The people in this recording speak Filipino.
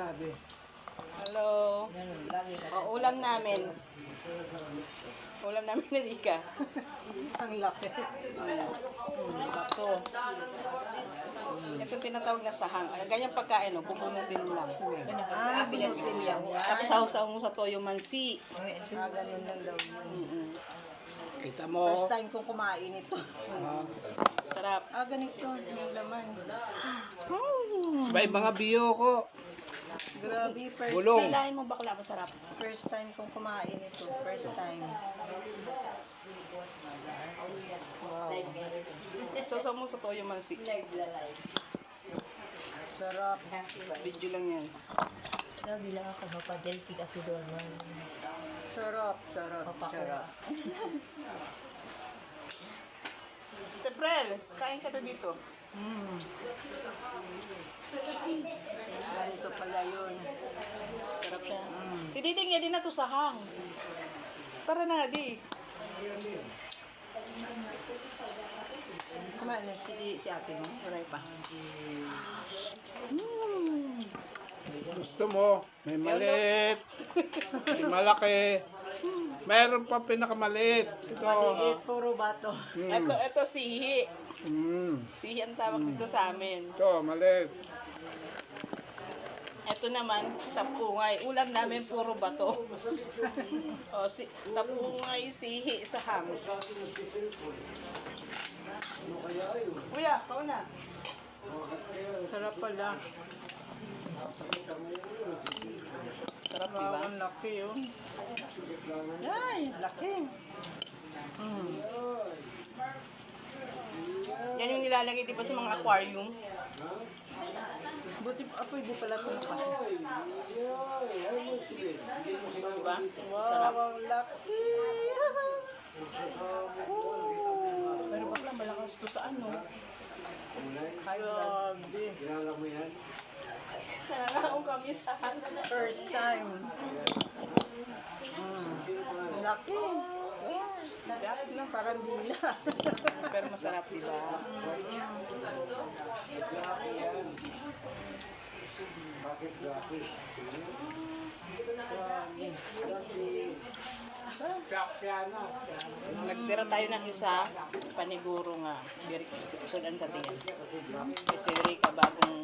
Grabe. Hello. Ganun, lagi na. O, ulam namin. Ulam namin ni Rika. Ang laki. Bato. Ito tinatawag na sahang. Ganyan pagkain, no? Pupunutin mo lang. Pinutin yan. Tapos sahaw-sahaw mo sa toyo mansi. Ganun lang daw yun. Kita First mo. time kong kumain ito. Sarap. Ganito. Yung laman. Sabay mga biyo ko. Grabe, Bulong. Kailahin mo bakla, masarap. first time kong kumain ito. First time. Sahaw-sahaw mo sa toyo mansi. Sarap. Video lang yan. Lagi lang ako mapadelti kasi doon. Sarap. Sarap. Sarap. Teprel, kain ka na dito. Ganito pala yun. Sarap siya. Tiditing din na to sahang. Tara na, di. Kumain na si ate mo. Maray pa. Gusto mo, may maliit, may malaki, mayroon pa pinakamaliit. Ito. Maliit, puro bato. Ito sihi. Mm. Sihi ang tawag dito sa amin. Ito, maliit. Ito naman, tapungay. Ulam namin puro bato. Tapungay, sihi, sahang. Kuya, kau na. Sarap pala. Sarap, Wow, diba? ang laki yun. Ay, laki. Yan yung nilalagay di ba sa mga aquarium? Buti pwede pala ito nakain. Diba? Sarap. Wow, ang laki. Pero bakla malakas to sa ano? Grabe. Nananaong kami sa First time. Ang laki. Laki na, parang dila. Pero masarap, diba? Nagtira tayo ng isa, paniguro nga. Sudan sa tingin. Kasi Rika bagong